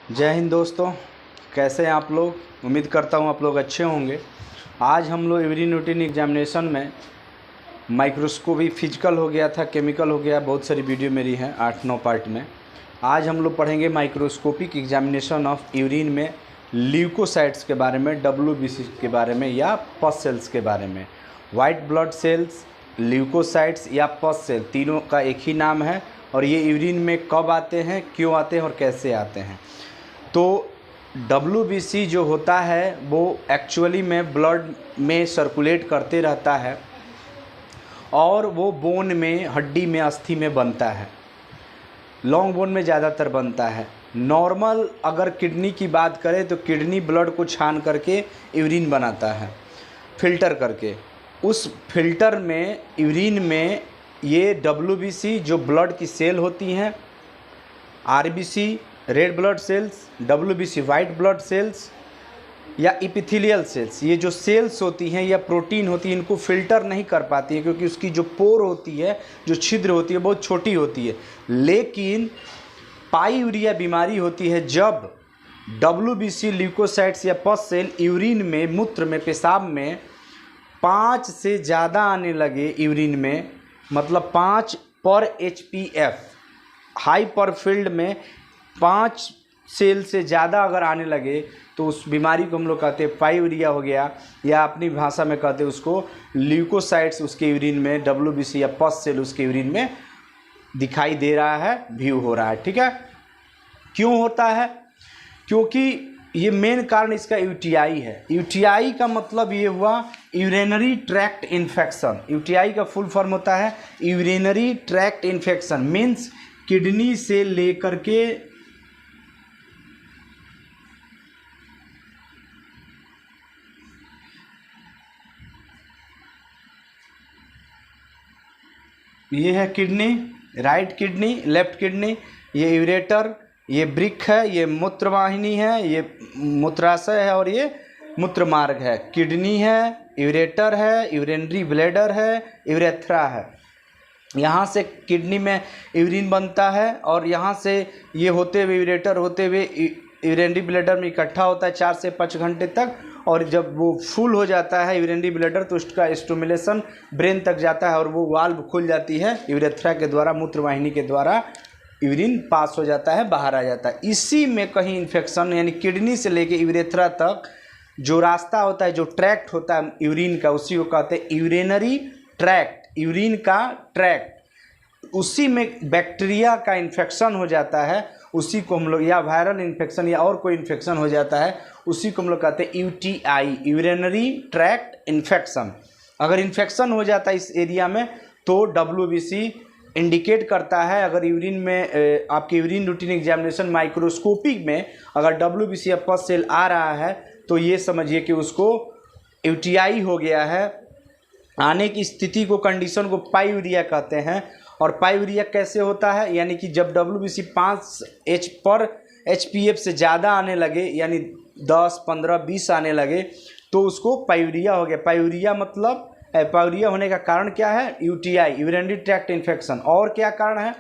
जय हिंद दोस्तों, कैसे हैं आप लोग। उम्मीद करता हूं आप लोग अच्छे होंगे। आज हम लोग एवरी रूटीन एग्जामिनेशन में माइक्रोस्कोपी फिजिकल हो गया था, केमिकल हो गया, बहुत सारी वीडियो मेरी हैं 8-9 पार्ट में। आज हम लोग पढ़ेंगे माइक्रोस्कोपिक एग्जामिनेशन ऑफ यूरिन में ल्यूकोसाइट्स के बारे में, WBC के बारे में या पस सेल्स के बारे में। वाइट ब्लड सेल्स, ल्यूकोसाइट्स या पस सेल, तीनों का एक ही नाम है। और ये यूरिन में कब आते हैं, क्यों आते हैं और कैसे आते हैं। तो WBC जो होता है वो एक्चुअली में ब्लड में सर्कुलेट करते रहता है और वो बोन में, हड्डी में, अस्थि में बनता है। लॉन्ग बोन में ज़्यादातर बनता है। नॉर्मल अगर किडनी की बात करें तो किडनी ब्लड को छान करके यूरिन बनाता है, फिल्टर करके। उस फिल्टर में, यूरिन में ये WBC जो ब्लड की सेल होती हैं, RBC red blood cells, WBC white blood cells या इपिथेलियल सेल्स, ये जो सेल्स होती हैं या प्रोटीन होती है, इनको फिल्टर नहीं कर पाती है क्योंकि उसकी जो पोर होती है, जो छिद्र होती है, बहुत छोटी होती है। लेकिन पाइयूरिया बीमारी होती है जब WBC ल्यूकोसाइट्स या पस सेल यूरिन में, मूत्र में, पेशाब में 5 से ज़्यादा आने लगे यूरिन में, मतलब 5 पर HPF, हाई पर फील्ड में 5 सेल से ज़्यादा अगर आने लगे तो उस बीमारी को हम लोग कहते हैं पाइयूरिया हो गया, या अपनी भाषा में कहते हैं उसको ल्यूकोसाइट्स उसके यूरिन में, WBC या पस सेल उसके यूरिन में दिखाई दे रहा है, व्यू हो रहा है। ठीक है, क्यों होता है? क्योंकि ये मेन कारण इसका UTI है। UTI का मतलब ये हुआ यूरिनरी ट्रैक्ट इन्फेक्शन। UTI का फुल फॉर्म होता है urinary tract infection, means kidney से लेकर के ये है kidney, right kidney, left kidney, ये यूरेटर, ये ब्रिक है, ये मूत्रवाहिनी है, ये मूत्राशय है और ये मूत्र मार्ग है। किडनी है, यूरेटर है, यूरिनरी ब्लैडर है, यूरेथ्रा है। यहाँ से किडनी में यूरिन बनता है और यहाँ से ये होते हुए, यूरेटर होते हुए यूरिनरी ब्लैडर में इकट्ठा होता है 4 से 5 घंटे तक। और जब वो फुल हो जाता है यूरिनरी ब्लैडर तो उसका स्टिमुलेशन ब्रेन तक जाता है और वो वाल्व खुल जाती है, यूरेथ्रा के द्वारा, मूत्रवाहिनी के द्वारा यूरिन पास हो जाता है, बाहर आ जाता है। इसी में कहीं इन्फेक्शन, यानी किडनी से लेके यूरेथ्रा तक जो रास्ता होता है, जो ट्रैक्ट होता है यूरिन का, उसी को कहते हैं यूरिनरी ट्रैक्ट, यूरिन का ट्रैक्ट। उसी में बैक्टीरिया का इन्फेक्शन हो जाता है, उसी को हम लोग, या वायरल इन्फेक्शन या और कोई इन्फेक्शन हो जाता है, उसी को हम लोग कहते हैं UTI, यूरिनरी ट्रैक्ट इन्फेक्शन। अगर इन्फेक्शन हो जाता है इस एरिया में तो WBC इंडिकेट करता है। अगर यूरिन में आपके यूरिन रूटीन एग्जामिनेशन माइक्रोस्कोपिक में अगर WBC या पस सेल आ रहा है तो ये समझिए कि उसको UTI हो गया है। आने की स्थिति को, कंडीशन को पाइयूरिया कहते हैं। और पाइयूरिया कैसे होता है? यानी कि जब WBC 5 पर HPF से ज़्यादा आने लगे, यानी 10, 15, 20 आने लगे तो उसको पाइयूरिया हो गया। पाइयूरिया मतलब, पाइयूरिया होने का कारण क्या है? UTI, urinary tract infection. और क्या कारण है?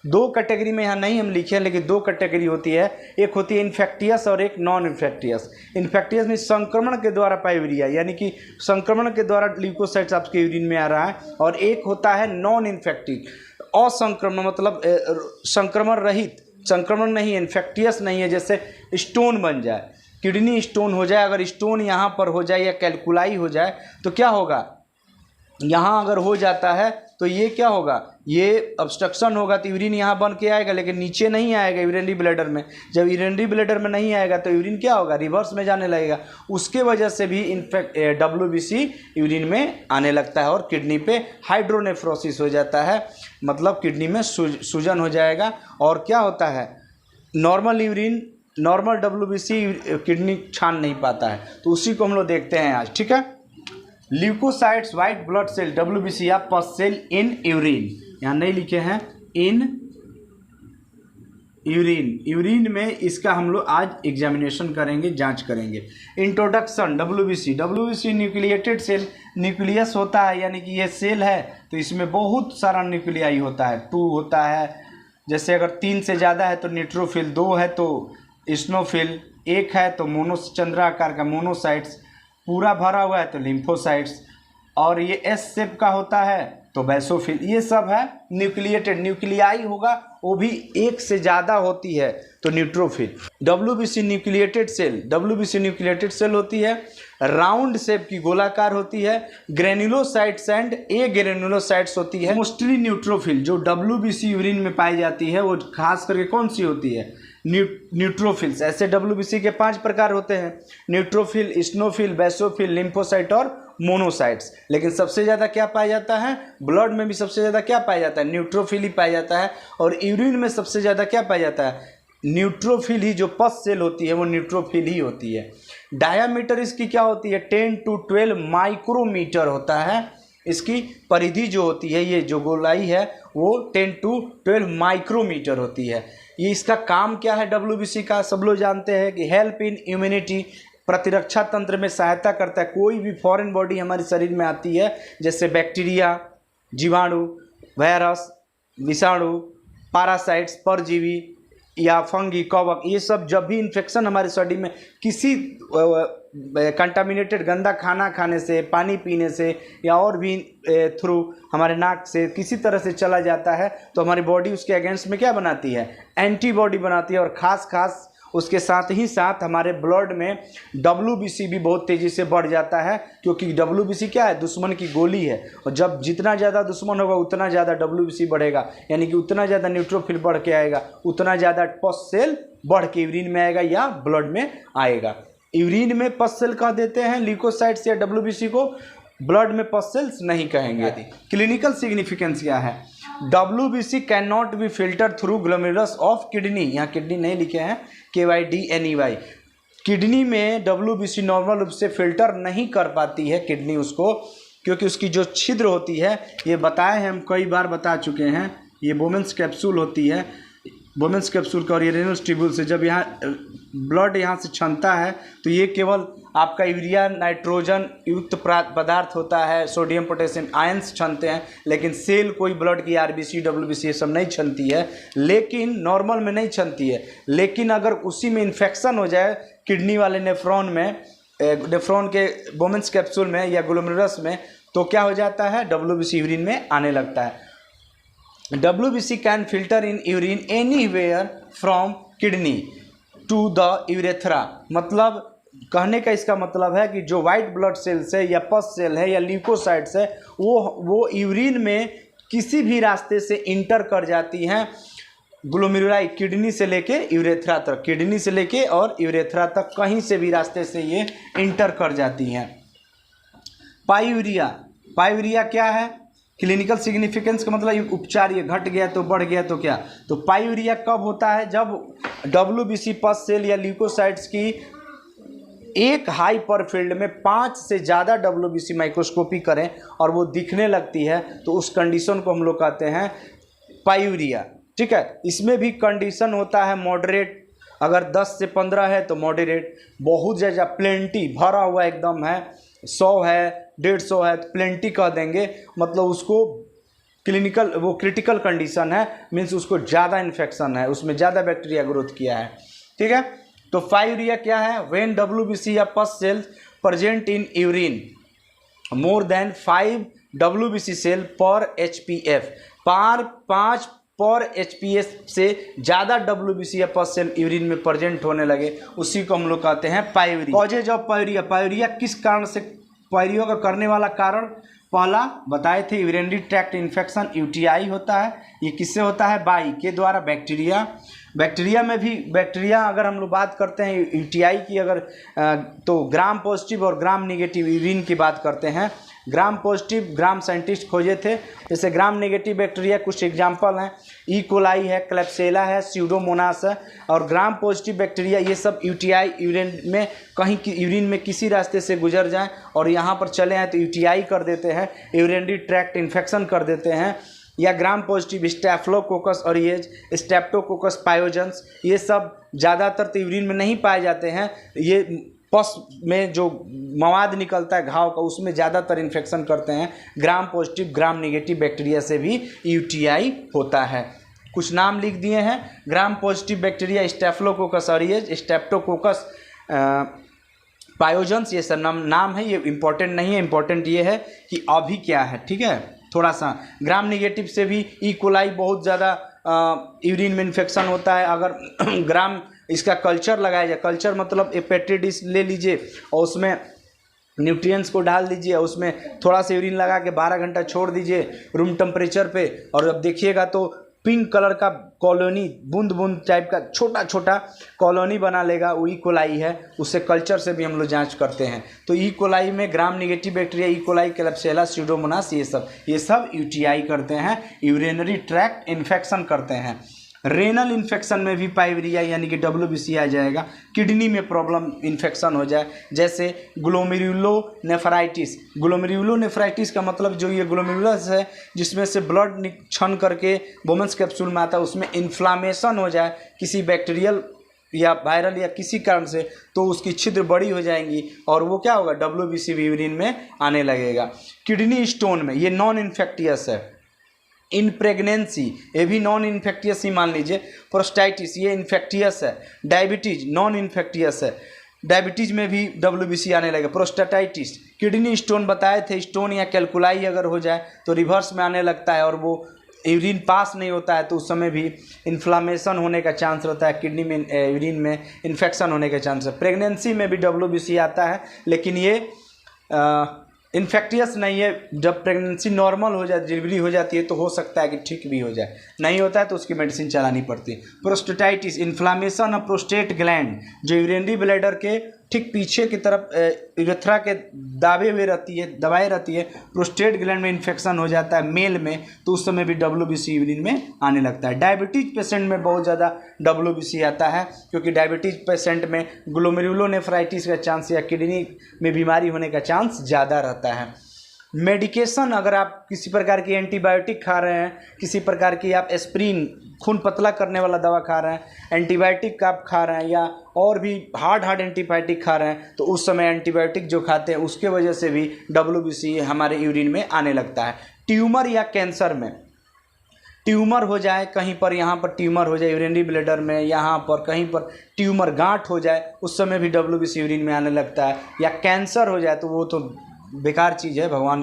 2 कैटेगरी में यहाँ नहीं हम लिखे हैं, लेकिन 2 कैटेगरी होती है। एक होती है इन्फेक्टियस और एक नॉन इन्फेक्टियस। इन्फेक्टियस में संक्रमण के द्वारा पाइयूरिया, यानी कि संक्रमण के द्वारा ल्यूकोसाइट्स आपके यूरिन में आ रहा है। और एक होता है नॉन इन्फेक्टिव, असंक्रमण, मतलब संक्रमण रहित, संक्रमण नहीं, इन्फेक्टियस नहीं है। जैसे स्टोन बन जाए, किडनी स्टोन हो जाए, अगर स्टोन यहाँ पर हो जाए या कैलकुलाई हो जाए तो क्या होगा? यहाँ अगर हो जाता है तो ये क्या होगा? ये ऑब्स्ट्रक्शन होगा तो यूरिन यहाँ बन के आएगा, लेकिन नीचे नहीं आएगा यूरिनरी ब्लैडर में। जब यूरिनरी ब्लैडर में नहीं आएगा तो यूरिन क्या होगा? रिवर्स में जाने लगेगा। उसके वजह से भी WBC यूरिन में आने लगता है और किडनी पे हाइड्रोनेफ्रोसिस हो जाता है, मतलब किडनी में सूजन हो जाएगा। और क्या होता है? Normal urine, normal WBC kidney छान नहीं पाता है, तो उसी को हम लोग देखते हैं आज। ठीक है, leukocytes, white blood cell, WBC या पस सेल इन यूरिन, यहाँ नहीं लिखे हैं, इन यूरिन। यूरिन में इसका हम लोग आज एग्जामिनेशन करेंगे, जांच करेंगे। Introduction, WBC nucleated cell, nucleus होता है, यानी कि ये सेल है तो इसमें बहुत सारा न्यूक्लियाई होता है, 2 होता है। जैसे अगर 3 से ज़्यादा है तो न्यूट्रोफिल, 2 है तो इस्नोफिल, एक है तो चंद्राकार का मोनोसाइट्स, पूरा भरा हुआ है तो लिम्फोसाइट्स, और ये एस शेप का होता है तो बैसोफिल। ये सब है न्यूक्लिएटेड, न्यूक्लियाई होगा वो भी एक से ज़्यादा होती है तो neutrophil. WBC nucleated cell, WBC nucleated cell होती है, राउंड शेप की गोलाकार होती है, ग्रेन्युलोसाइट्स एंड ए ग्रेन्युलोसाइट्स होती है। मोस्टली न्यूट्रोफिल जो डब्ल्यूबीसी यूरिन में पाई जाती है वो खास करके कौन सी होती है? न्यूट्रोफिल्स। ऐसे डब्ल्यूबीसी के 5 प्रकार होते हैं, न्यूट्रोफिल, इस्नोफिल, बैसोफिल, लिम्फोसाइट और मोनोसाइट्स। लेकिन सबसे ज़्यादा क्या पाया जाता है? ब्लड में भी सबसे ज़्यादा क्या पाया जाता है? न्यूट्रोफिल ही पाया जाता है। और यूरिन में सबसे ज़्यादा क्या पाया जाता है? न्यूट्रोफिल ही, जो पस सेल होती है वो न्यूट्रोफिल ही होती है। डायामीटर इसकी क्या होती है? 10 to 12 माइक्रोमीटर होता है। इसकी परिधि जो होती है, ये जो गोलाई है वो 10 to 12 माइक्रोमीटर होती है। ये इसका काम क्या है डब्ल्यूबीसी का? सब लोग जानते हैं कि हेल्प इन इम्यूनिटी, प्रतिरक्षा तंत्र में सहायता करता है। कोई भी फॉरेन बॉडी हमारे शरीर में आती है, जैसे बैक्टीरिया, जीवाणु, वायरस, विषाणु, पैरासाइट्स, परजीवी या फंगी, कवक, ये सब जब भी इन्फेक्शन हमारे शरीर में किसी कंटामिनेटेड गंदा खाना खाने से, पानी पीने से या और भी थ्रू हमारे नाक से किसी तरह से चला जाता है तो हमारी बॉडी उसके अगेंस्ट में क्या बनाती है? एंटीबॉडी बनाती है। और खास उसके साथ ही साथ हमारे ब्लड में डब्ल्यूबीसी भी बहुत तेज़ी से बढ़ जाता है, क्योंकि डब्ल्यूबीसी क्या है? दुश्मन की गोली है। और जब जितना ज़्यादा दुश्मन होगा उतना ज़्यादा डब्ल्यूबीसी बढ़ेगा, यानी कि उतना ज़्यादा न्यूट्रोफिल बढ़ के आएगा, उतना ज़्यादा पस सेल बढ़ के यूरिन में आएगा या ब्लड में आएगा। यूरिन में पस सेल कह देते हैं ल्यूकोसाइट्स या डब्ल्यूबीसी को, ब्लड में पस सेल्स नहीं कहेंगे। क्लिनिकल सिग्निफिकेंस क्या है? WBC can not be filter through glomerulus of kidney, यहाँ किडनी नहीं लिखे हैं, KYDNEY। किडनी में डब्ल्यूबीसी नॉर्मल रूप से फिल्टर नहीं कर पाती है किडनी उसको, क्योंकि उसकी जो छिद्र होती है, ये बताए हैं हम कई बार बता चुके हैं, ये बोमेंस कैप्सूल होती है, बोमेंस कैप्सूल का, और ये रेनस ट्यूब्यूल से जब यहाँ ब्लड यहाँ से छनता है तो ये केवल आपका यूरिया नाइट्रोजन युक्त पदार्थ होता है, सोडियम पोटेशियम आयंस छनते हैं, लेकिन सेल कोई ब्लड की RBC WBC ये सब नहीं छनती है, लेकिन नॉर्मल में नहीं छनती है। लेकिन अगर उसी में इन्फेक्शन हो जाए किडनी वाले नेफ्रॉन में, नेफ्रॉन के बोमेंस कैप्सूल में या ग्लोमेरुलस में, तो क्या हो जाता है? WBC यूरिन में आने लगता है। WBC can filter in urine anywhere from kidney to the urethra. मतलब कहने का इसका मतलब है कि जो वाइट ब्लड सेल्स है या पस सेल है या ल्यूकोसाइट्स है, वो यूरिन में किसी भी रास्ते से इंटर कर जाती हैं ग्लोमेरुलाई, किडनी से लेके यूरेथ्रा तक, किडनी से लेके और यूरेथ्रा तक कहीं से भी रास्ते से ये इंटर कर जाती हैं। पायूरिया, पायूरिया क्या है? क्लिनिकल सिग्निफिकेंस का मतलब उपचार, ये घट गया तो बढ़ गया तो क्या? तो पायूरिया कब होता है? जब WBC पस सेल या ल्यूकोसाइट्स की एक हाई पर फील्ड में 5 से ज़्यादा WBC माइक्रोस्कोपी करें और वो दिखने लगती है, तो उस कंडीशन को हम लोग कहते हैं पायूरिया। ठीक है, इसमें भी कंडीशन होता है मॉडरेट, अगर 10 से 15 है तो मॉडरेट, बहुत ज़्यादा प्लेंटी भरा हुआ एकदम है, 100 है, 150 है तो प्लेंटी कह देंगे, मतलब उसको क्लिनिकल, वो क्रिटिकल कंडीशन है, मीन्स उसको ज़्यादा इन्फेक्शन है, उसमें ज़्यादा बैक्टीरिया ग्रोथ किया है। ठीक है, तो पायूरिया क्या है? व्हेन WBC या pus cells present in urine more than 5 WBC cell पर HPF, 5 पर HPF से ज़्यादा WBC या पस सेल यूरिन में प्रेजेंट होने लगे, उसी को हम लोग कहते हैं पायूरिया। कॉजेज ऑफ पायूरिया, पायूरिया किस कारण से पायूरिया का करने वाला कारण पहला बताए थे, यूरिनरी ट्रैक्ट इन्फेक्शन UTI होता है। ये किससे होता है? बाई के द्वारा, बैक्टीरिया। बैक्टीरिया में भी, बैक्टीरिया अगर हम लोग बात करते हैं UTI की, अगर तो ग्राम पॉजिटिव और ग्राम निगेटिव यूरिन की बात करते हैं। ग्राम पॉजिटिव ग्राम साइंटिस्ट खोजे थे, जैसे ग्राम नेगेटिव बैक्टीरिया कुछ एग्जाम्पल हैं, ई कोलाई है, क्लेप्सेला है, स्यूडोमोनास है। और ग्राम पॉजिटिव बैक्टीरिया ये सब UTI यूरिन में कहीं यूरिन में किसी रास्ते से गुजर जाएं और यहाँ पर चले आए तो UTI कर देते हैं, यूरिनरी ट्रैक्ट इन्फेक्शन कर देते हैं। या ग्राम पॉजिटिव स्टेफिलोकोकस और ये स्ट्रेप्टोकोकस पायोजेंस, ये सब ज़्यादातर तो यूरिन में नहीं पाए जाते हैं, ये पस में जो मवाद निकलता है घाव का, उसमें ज़्यादातर इन्फेक्शन करते हैं। Gram positive gram negative bacteria से भी UTI होता है। कुछ नाम लिख दिए हैं। Gram positive bacteria staphylococcus aureus, streptococcus pyogenes, ये सब नाम है, ये इम्पोर्टेंट नहीं है। इम्पोर्टेंट ये है कि अभी क्या है, ठीक है। थोड़ा सा ग्राम नेगेटिव से भी ई कोलाई बहुत ज़्यादा यूरिन में इन्फेक्शन होता है। अगर ग्राम इसका कल्चर लगाया जाए, कल्चर मतलब एक पेट्री डिश ले लीजिए और उसमें न्यूट्रिएंट्स को डाल दीजिए, उसमें थोड़ा सा यूरिन लगा के 12 घंटा छोड़ दीजिए रूम टेम्परेचर पे, और जब देखिएगा तो पिंक कलर का कॉलोनी, बूंद बूंद टाइप का छोटा छोटा कॉलोनी बना लेगा, वो ई कोलाई है। उससे कल्चर से भी हम लोग जांच करते हैं। तो ई कोलाई में gram negative bacteria, E coli, Klebsiella, Pseudomonas, ये सब यूटीआई करते हैं, यूरिनरी ट्रैक्ट इन्फेक्शन करते हैं। रेनल इन्फेक्शन में भी पाइवरिया यानी कि WBC आ जाएगा। किडनी में प्रॉब्लम इन्फेक्शन हो जाए, जैसे ग्लोमेरुलोनेफ्राइटिस। ग्लोमेरुलोनेफ्राइटिस का मतलब जो ये ग्लोमेरुलस है जिसमें से ब्लड छन करके बोमेंस कैप्सूल में आता है, उसमें इन्फ्लामेशन हो जाए किसी बैक्टीरियल या वायरल या किसी कारण से, तो उसकी छिद्र बड़ी हो जाएंगी और वो क्या होगा, WBC भी यूरिन में आने लगेगा। किडनी स्टोन में ये नॉन इन्फेक्टियस है। इन प्रेगनेंसी ये भी नॉन इन्फेक्टियस ही मान लीजिए। प्रोस्टाइटिस ये इन्फेक्टियस है। डायबिटीज नॉन इन्फेक्टियस है, डायबिटीज में भी WBC आने लगेगा। प्रोस्टाटाइटिस, किडनी स्टोन बताए थे, स्टोन या कैलकुलाई अगर हो जाए तो रिवर्स में आने लगता है और वो यूरिन पास नहीं होता है, तो उस समय भी इन्फ्लामेशन होने का चांस रहता है, किडनी में यूरिन में इन्फेक्शन होने का चांस है। प्रेगनेंसी में भी WBC आता है, लेकिन ये इन्फेक्टियस नहीं है। जब प्रेगनेंसी नॉर्मल हो जाए, डिलीवरी हो जाती है, तो हो सकता है कि ठीक भी हो जाए, नहीं होता है तो उसकी मेडिसिन चलानी पड़ती है। Prostatitis, inflammation of prostate gland, जो यूरिनरी ब्लैडर के ठीक पीछे की तरफ यूरेथ्रा के दबाए रहती है, प्रोस्टेट ग्लैंड में इन्फेक्शन हो जाता है मेल में, तो उस समय भी WBC यूरिन में आने लगता है। डायबिटीज पेशेंट में बहुत ज़्यादा WBC आता है, क्योंकि डायबिटीज पेशेंट में ग्लोमेरुलोनेफ्राइटिस का चांस या किडनी में बीमारी होने का चांस ज़्यादा रहता है। मेडिकेशन, अगर आप किसी प्रकार की एंटीबायोटिक खा रहे हैं, किसी प्रकार की आप एस्प्रिन खून पतला करने वाला दवा खा रहे हैं, एंटीबायोटिक आप खा रहे हैं या और भी हार्ड एंटीबायोटिक खा रहे हैं, तो उस समय एंटीबायोटिक जो खाते हैं उसके वजह से भी WBC हमारे यूरिन में आने लगता है। ट्यूमर या कैंसर में ट्यूमर हो जाए कहीं पर, यहाँ पर ट्यूमर हो जाए यूरिनरी ब्लैडर में, यहाँ पर कहीं पर ट्यूमर गांठ हो जाए, उस समय भी WBC यूरिन में आने लगता है। या कैंसर हो जाए तो वो तो बेकार चीज़ है, भगवान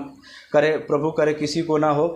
करे, प्रभु करे किसी को ना हो।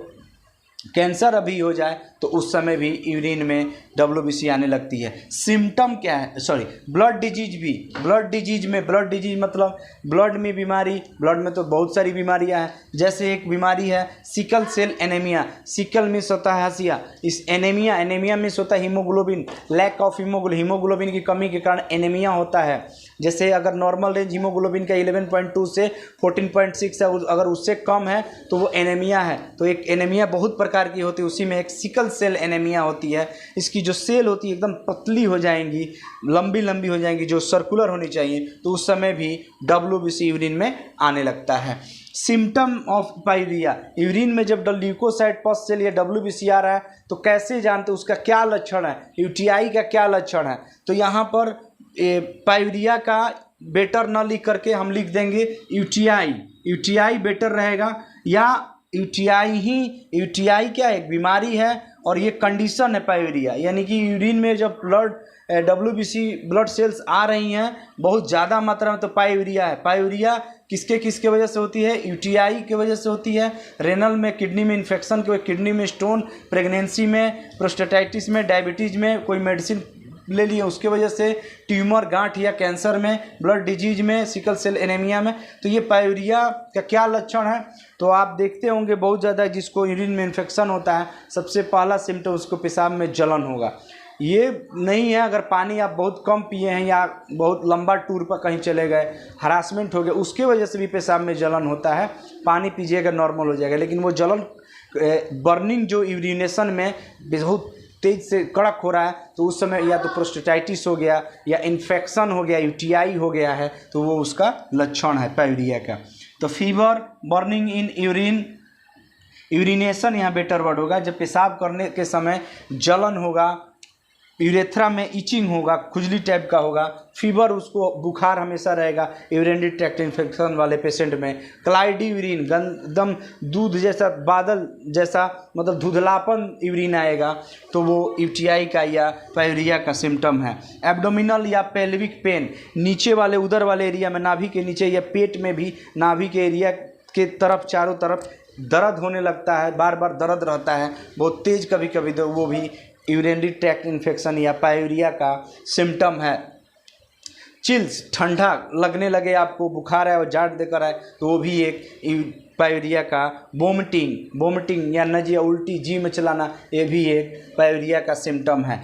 कैंसर अभी हो जाए तो उस समय भी यूरिन में WBC आने लगती है। सिम्टम क्या है, सॉरी, ब्लड डिजीज भी, ब्लड डिजीज मतलब ब्लड में बीमारी, ब्लड में तो बहुत सारी बीमारियां हैं, जैसे एक बीमारी है सिकल सेल एनीमिया। सिकल मिस होता है हसिया, इस एनीमिया मिस होता है हीमोग्लोबिन, लैक ऑफ हीमोग्लोबिन की कमी के कारण एनीमिया होता है। जैसे अगर नॉर्मल रेंज हीमोग्लोबिन का 11.2 से 14.6 है, अगर उससे कम है तो वो एनीमिया है। तो एक एनीमिया बहुत प्रकार की होती है, उसी में एक सिकल सेल एनीमिया होती है। इसकी जो सेल होती है एकदम पतली हो जाएंगी, लंबी हो जाएंगी, जो सर्कुलर होनी चाहिए, तो उस समय भी WBC यूरिन में आने लगता है। सिम्टम ऑफ पाइवरिया, यूरिन में जब ल्यूकोसाइट पस सेल या WBC आ रहा है तो कैसे जानते उसका क्या लक्षण है, UTI का क्या लक्षण है। तो यहाँ पर पाइवरिया का बेटर न लिख करके हम लिख देंगे UTI बेटर रहेगा, या UTI क्या है, एक बीमारी है और ये कंडीशन है पाइवरिया, यानी कि यूरिन में जब WBC ब्लड सेल्स आ रही हैं बहुत ज़्यादा मात्रा में, तो पाइवरिया है। पाइवरिया किसके वजह से होती है, UTI की वजह से होती है। रेनल में, किडनी में इन्फेक्शन के, किडनी में स्टोन, प्रेगनेंसी में, प्रोस्टेटाइटिस में, डायबिटीज़ में कोई मेडिसिन ले लिए उसके वजह से, ट्यूमर, गांठ या कैंसर में, ब्लड डिजीज में, सिकल सेल एनीमिया में। तो ये पाइवरिया का क्या लक्षण है, तो आप देखते होंगे बहुत ज़्यादा जिसको यूरिन में इन्फेक्शन होता है, सबसे पहला सिम्टम उसको पेशाब में जलन होगा। ये नहीं है अगर पानी आप बहुत कम पिए हैं या बहुत लंबा टूर पर कहीं चले गए, हरासमेंट हो गया, उसके वजह से भी पेशाब में जलन होता है। पानी पीजिएगा नॉर्मल हो जाएगा, लेकिन वो जलन बर्निंग जो यूरिनेशन में बहुत तेज से कड़क हो रहा है, तो उस समय या तो प्रोस्टेटाइटिस हो गया या इन्फेक्शन हो गया, UTI हो गया है, तो वो उसका लक्षण है पाइवरिया का। तो fever, burning in urine, urination यहाँ बेटर वर्ड होगा, जब पेशाब करने के समय जलन होगा, यूरेथ्रा में इचिंग होगा, खुजली टाइप का होगा, फीवर, उसको बुखार हमेशा रहेगा यूरिनरी ट्रैक्ट इन्फेक्शन वाले पेशेंट में। क्लाइडी यूरिन, एकदम दूध जैसा, बादल जैसा, मतलब धुंधलापन यूरिन आएगा, तो वो यूटीआई का या पायरिया का सिम्टम है। एब्डोमिनल या पेल्विक पेन, नीचे वाले उदर वाले एरिया में, नाभि के नीचे या पेट में भी, नाभि के एरिया के तरफ, चारों तरफ दर्द होने लगता है, बार बार दर्द रहता है बहुत तेज कभी कभी, तो वो भी यूरिनरी ट्रैक्ट इन्फेक्शन या पायरिया का सिम्टम है। चिल्स, ठंडा लगने लगे आपको, बुखार है और जाट देकर आए, तो वो भी एक पायरिया का। वोमिटिंग या नजिया, उल्टी, जी में चलाना, ये भी एक पायरिया का सिम्टम है।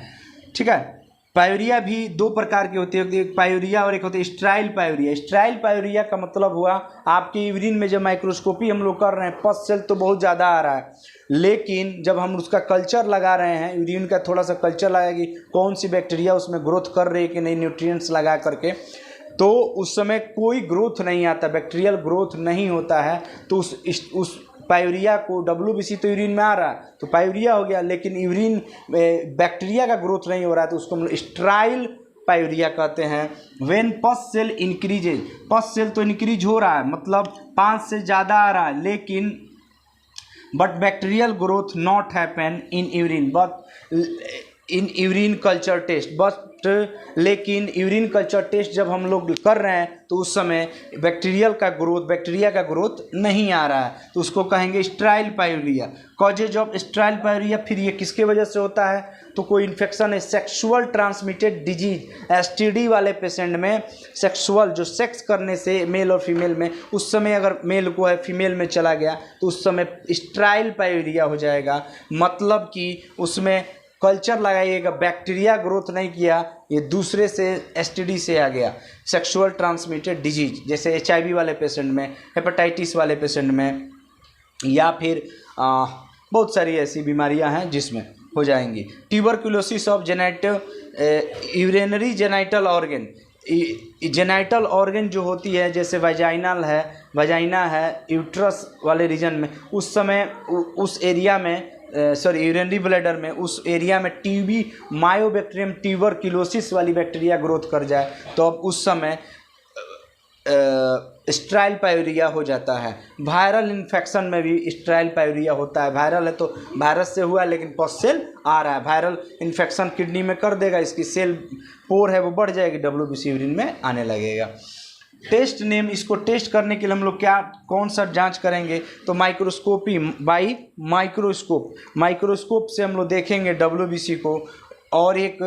ठीक है। पायरिया भी दो प्रकार की होती है, एक पायरिया और एक होती है स्ट्राइल पायरिया। स्ट्राइल पायरिया का मतलब हुआ आपके यूरिन में जब माइक्रोस्कोपी हम लोग कर रहे हैं, पस सेल तो बहुत ज़्यादा आ रहा है, लेकिन जब हम उसका कल्चर लगा रहे हैं, यूरिन का थोड़ा सा कल्चर लगाएगी, कौन सी बैक्टीरिया उसमें ग्रोथ कर रही है कि नहीं, न्यूट्रिएंट्स लगा करके, तो उस समय कोई ग्रोथ नहीं आता, बैक्टीरियल ग्रोथ नहीं होता है, तो उस पायरिया को, WBC तो यूरिन में आ रहा है तो पायरिया हो गया, लेकिन यूरिन बैक्टीरिया का ग्रोथ नहीं हो रहा है, तो उसको हम स्ट्राइल पायरिया कहते हैं। व्हेन पस सेल इंक्रीजेज, पस सेल तो इंक्रीज हो रहा है, मतलब 5 से ज़्यादा आ रहा है, लेकिन but bacterial growth not happen in urine, but in urine culture test, but लेकिन यूरिन कल्चर टेस्ट जब हम लोग कर रहे हैं तो उस समय बैक्टीरिया का ग्रोथ नहीं आ रहा है, तो उसको कहेंगे sterile pyuria. Causes of sterile pyuria, फिर ये किसके वजह से होता है, तो कोई इन्फेक्शन है, सेक्सुअल ट्रांसमिटेड डिजीज, STD वाले पेशेंट में, सेक्सुअल जो सेक्स करने से मेल और फीमेल में, उस समय अगर मेल को है फीमेल में चला गया तो उस समय स्ट्राइल पायरिया हो जाएगा, मतलब कि उसमें कल्चर लगाइएगा, बैक्टीरिया ग्रोथ नहीं किया, ये दूसरे से STD से आ गया, सेक्सुअल ट्रांसमिटेड डिजीज, जैसे HIV वाले पेशेंट में, हेपेटाइटिस वाले पेशेंट में, या फिर बहुत सारी ऐसी बीमारियां हैं जिसमें हो जाएंगी। Tuberculosis of urinary genital organ, genital organ जो होती है, जैसे वजाइना है यूट्रस वाले रीजन में, उस समय उस एरिया में, यूरिनरी ब्लैडर में, उस एरिया में TB मायोबैक्टीरियम ट्यूबरकुलोसिस वाली बैक्टीरिया ग्रोथ कर जाए, तो अब उस समय स्ट्राइल पायरिया हो जाता है। वायरल इन्फेक्शन में भी स्ट्राइल पायरिया होता है, वायरल है तो वायरस से हुआ, लेकिन पस सेल आ रहा है, वायरल इन्फेक्शन किडनी में कर देगा, इसकी सेल पोर है वो बढ़ जाएगी, WBC यूरिन में आने लगेगा। टेस्ट नेम, इसको टेस्ट करने के लिए हम लोग कौन सा जांच करेंगे, तो माइक्रोस्कोपी, बाई माइक्रोस्कोप से हम लोग देखेंगे WBC को, और एक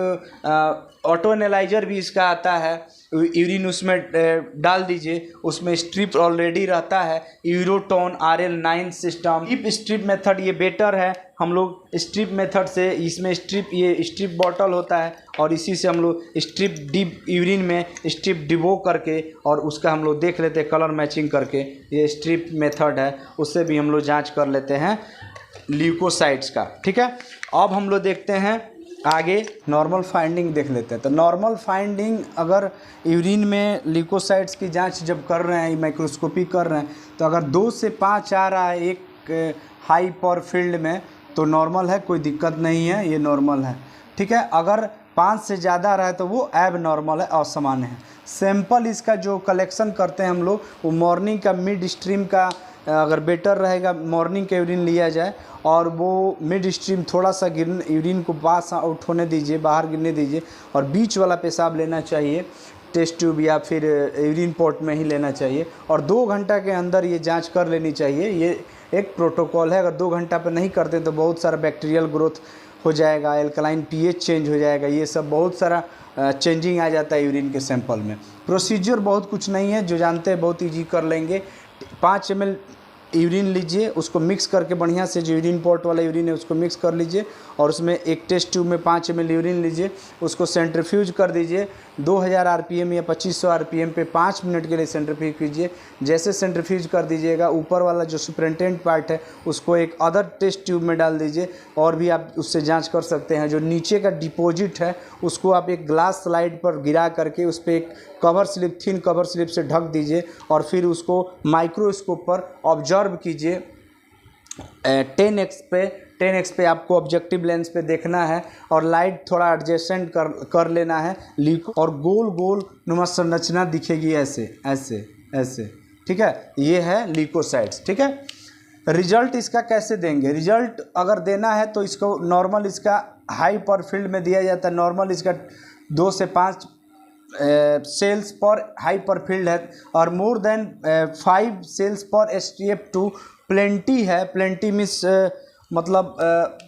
ऑटो एनालाइजर भी इसका आता है, यूरिन उसमें डाल दीजिए, उसमें स्ट्रिप ऑलरेडी रहता है, यूरोटोन RL9 सिस्टम। स्ट्रिप मेथड ये बेटर है, हम लोग स्ट्रिप मेथड से, इसमें ये स्ट्रिप बॉटल होता है और इसी से हम लोग स्ट्रिप डिप यूरिन में स्ट्रिप डिबो करके और उसका हम लोग देख लेते हैं कलर मैचिंग करके, ये स्ट्रिप मेथड है, उससे भी हम लोग जाँच कर लेते हैं ल्यूकोसाइट्स का। ठीक है, अब हम लोग देखते हैं आगे नॉर्मल फाइंडिंग देख लेते हैं। तो नॉर्मल फाइंडिंग, अगर यूरिन में ल्यूकोसाइट्स की जांच जब कर रहे हैं, माइक्रोस्कोपी कर रहे हैं, तो अगर 2 से 5 आ रहा है एक हाई पावर फील्ड में तो नॉर्मल है, कोई दिक्कत नहीं है, ये नॉर्मल है। ठीक है, अगर 5 से ज़्यादा आ रहा है तो वो एब नॉर्मल है, असामान्य है। सैंपल इसका जो कलेक्शन करते हैं हम लोग, वो मॉर्निंग का, मिड स्ट्रीम का अगर बेटर रहेगा मॉर्निंग का यूरिन लिया जाए, और वो मिड स्ट्रीम थोड़ा सा यूरिन को पास आउट होने दीजिए, बाहर गिरने दीजिए, और बीच वाला पेशाब लेना चाहिए, टेस्ट ट्यूब या फिर यूरिन पोर्ट में ही लेना चाहिए, और 2 घंटा के अंदर ये जांच कर लेनी चाहिए। ये एक प्रोटोकॉल है, अगर 2 घंटा पर नहीं करते तो बहुत सारा बैक्टीरियल ग्रोथ हो जाएगा, एल्कलाइन pH चेंज हो जाएगा, ये सब बहुत सारा चेंजिंग आ जाता है यूरिन के सैंपल में। प्रोसीजर बहुत कुछ नहीं है, जो जानते हैं बहुत ईजी कर लेंगे। 5 ml यूरिन लीजिए, उसको मिक्स करके बढ़िया से, जो यूरिन पोर्ट वाला यूरिन है उसको मिक्स कर लीजिए, और उसमें एक टेस्ट ट्यूब में 5 ml यूरिन लीजिए, उसको सेंट्रीफ्यूज कर दीजिए 2000 RPM या 2500 RPM पे 5 मिनट के लिए सेंट्रीफ्यूज कीजिए। जैसे सेंट्रीफ्यूज कर दीजिएगा, ऊपर वाला जो सुपरिटेंडेंट पार्ट है उसको एक अदर टेस्ट ट्यूब में डाल दीजिए, और भी आप उससे जांच कर सकते हैं। जो नीचे का डिपॉजिट है उसको आप एक ग्लास स्लाइड पर गिरा करके उस पर एक cover slip, thin cover slip से ढक दीजिए, और फिर उसको माइक्रोस्कोप पर ऑब्जर्व कीजिए 10x पे 10x पे आपको ऑब्जेक्टिव लेंस पे देखना है और लाइट थोड़ा एडजस्टमेंट कर लेना है और गोल गोल नुमा संरचना दिखेगी ऐसे ऐसे ऐसे, ठीक है। ये है ल्यूकोसाइट्स, ठीक है। रिजल्ट इसका कैसे देंगे? रिजल्ट अगर देना है तो इसको नॉर्मल इसका हाई पर फील्ड में दिया जाता है। नॉर्मल इसका 2 से 5 सेल्स पर हाई पर फील्ड है और मोर देन 5 सेल्स पर STF2 प्लेंटी है। प्लेंटी मीन्स मतलब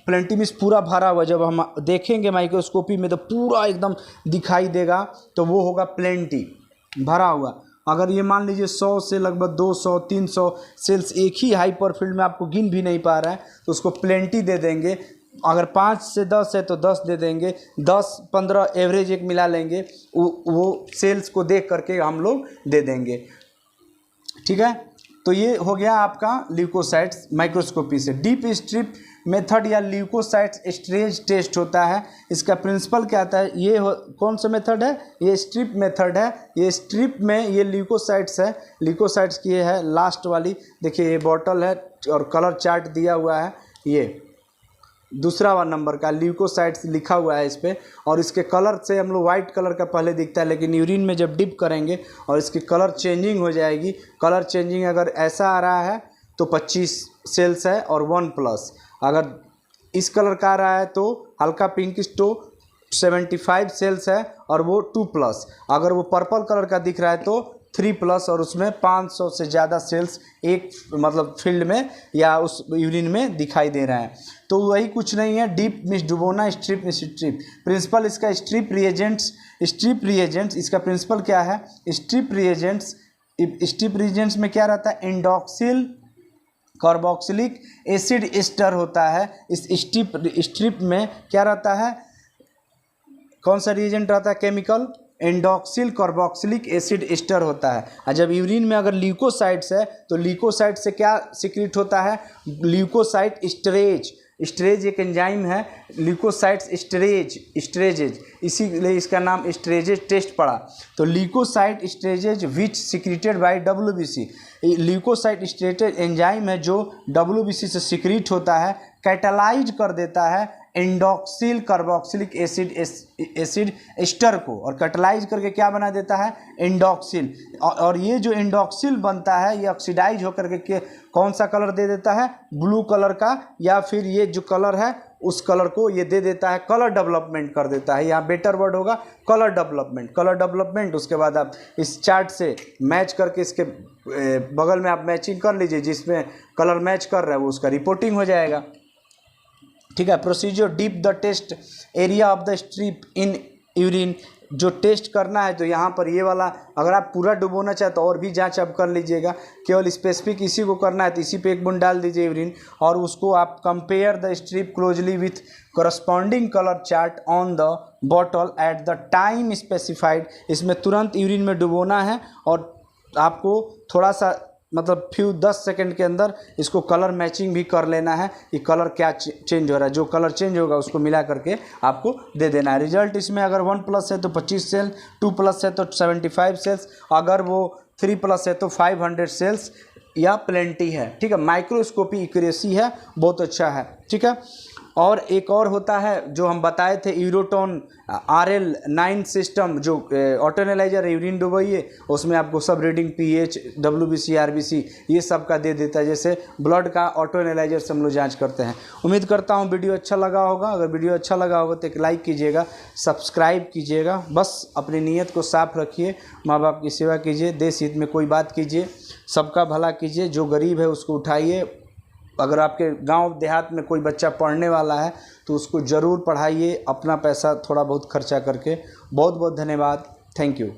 प्लेंटी मीन्स पूरा भरा हुआ। जब हम देखेंगे माइक्रोस्कोपी में तो पूरा एकदम दिखाई देगा, तो वो होगा प्लेंटी, भरा हुआ। अगर ये मान लीजिए 100 से लगभग 200 300 सेल्स एक ही हाइपर फील्ड में आपको गिन भी नहीं पा रहा है, तो उसको प्लेंटी दे देंगे। अगर 5 से 10 है तो 10 दे देंगे, 10-15 एवरेज एक मिला लेंगे, वो सेल्स को देख करके हम लोग दे देंगे, ठीक है। तो ये हो गया आपका ल्यूकोसाइट्स माइक्रोस्कोपी से। डीप स्ट्रिप मेथड या ल्यूकोसाइट्स स्ट्रेज टेस्ट होता है। इसका प्रिंसिपल क्या आता है? ये कौन सा मेथड है? ये स्ट्रिप मेथड है। ये स्ट्रिप में ये ल्यूकोसाइट्स है। ल्यूकोसाइट्स की ये है लास्ट वाली, देखिए ये बॉटल है और कलर चार्ट दिया हुआ है। ये दूसरा वाला नंबर का ल्यूकोसाइट्स लिखा हुआ है इस पर, और इसके कलर से हम लोग वाइट कलर का पहले दिखता है, लेकिन यूरिन में जब डिप करेंगे और इसकी कलर चेंजिंग हो जाएगी। कलर चेंजिंग अगर ऐसा आ रहा है तो 25 सेल्स है और 1+। अगर इस कलर का आ रहा है तो हल्का पिंकिश तो 75 सेल्स है और वो 2+। अगर वो पर्पल कलर का दिख रहा है तो 3+ और उसमें 500 से ज़्यादा सेल्स एक मतलब फील्ड में या उस यूरिन में दिखाई दे रहा है। तो वही कुछ नहीं है। डीप मीन्स डुबोना, स्ट्रिप मीन्स स्ट्रिप। प्रिंसिपल इसका स्ट्रिप रिएजेंट्स इसका प्रिंसिपल क्या है? स्ट्रिप रिएजेंट्स में क्या रहता है? इंडॉक्सिल कार्बोक्सिलिक एसिड एस्टर होता है। इस स्ट्रिप में क्या रहता है? कौन सा रिएजेंट रहता है? केमिकल इंडॉक्सिल कार्बोक्सिलिक एसिड एस्टर होता है। और जब यूरिन में अगर ल्यूकोसाइट्स है तो ल्यूकोसाइट से क्या सीक्रेट होता है? ल्यूकोसाइट स्टेरेज एक एंजाइम है, ल्यूकोसाइट्स स्टेरेजेज, इसीलिए इसका नाम स्टेरेजेज टेस्ट पड़ा। तो leukocyte esterase which secreted by WBC। Leukocyte esterase enzyme है जो WBC से सीक्रेट होता है, कैटालाइज कर देता है इंडॉक्सिल कार्बोक्सिलिक एसिड एस्टर को, और कैटालाइज करके क्या बना देता है? इंडॉक्सिल। और ये जो इंडॉक्सिल बनता है ये ऑक्सीडाइज होकर के कौन सा कलर दे देता है? ब्लू कलर का, या फिर ये जो कलर है उस कलर को ये दे देता है, कलर डेवलपमेंट कर देता है। यहाँ बेटर वर्ड होगा कलर डेवलपमेंट। उसके बाद आप इस चार्ट से मैच करके इसके बगल में आप मैचिंग कर लीजिए, जिसमें कलर मैच कर रहा है वो उसका रिपोर्टिंग हो जाएगा, ठीक है। Procedure dip the test area of the strip in urine. जो टेस्ट करना है तो यहाँ पर ये वाला, अगर आप पूरा डुबोना चाहे तो और भी जांच आप कर लीजिएगा। केवल स्पेसिफिक इसी को करना है तो इसी पे एक बूंद डाल दीजिए यूरिन, और उसको आप compare the strip closely with corresponding colour chart on the bottle at the time specified. इसमें तुरंत यूरिन में डुबोना है और आपको थोड़ा सा मतलब 10 सेकंड के अंदर इसको कलर मैचिंग भी कर लेना है कि कलर क्या चेंज हो रहा है। जो कलर चेंज होगा उसको मिला करके आपको दे देना है। रिजल्ट इसमें अगर 1+ है तो 25 सेल, 2+ है तो 75 सेल्स, अगर वो 3+ है तो 500 सेल्स या प्लेंटी है, ठीक है। माइक्रोस्कोपी एक्यूरेसी है, बहुत अच्छा है, ठीक है। और एक और होता है जो हम बताए थे, यूरोटोन RL9 सिस्टम, जो ऑटो एनालाइजर यूरिन डुबोइए, उसमें आपको सब रीडिंग pH, WBC, RBC ये सब का दे देता है। जैसे ब्लड का ऑटो एनालाइजर से हम लोग जाँच करते हैं। उम्मीद करता हूँ वीडियो अच्छा लगा होगा। अगर वीडियो अच्छा लगा होगा तो एक लाइक कीजिएगा, सब्सक्राइब कीजिएगा। बस अपनी नीयत को साफ रखिए, माँ बाप की सेवा कीजिए, देश हित में कोई बात कीजिए, सबका भला कीजिए। जो गरीब है उसको उठाइए। अगर आपके गांव देहात में कोई बच्चा पढ़ने वाला है तो उसको ज़रूर पढ़ाइए, अपना पैसा थोड़ा बहुत खर्चा करके। बहुत बहुत धन्यवाद, थैंक यू।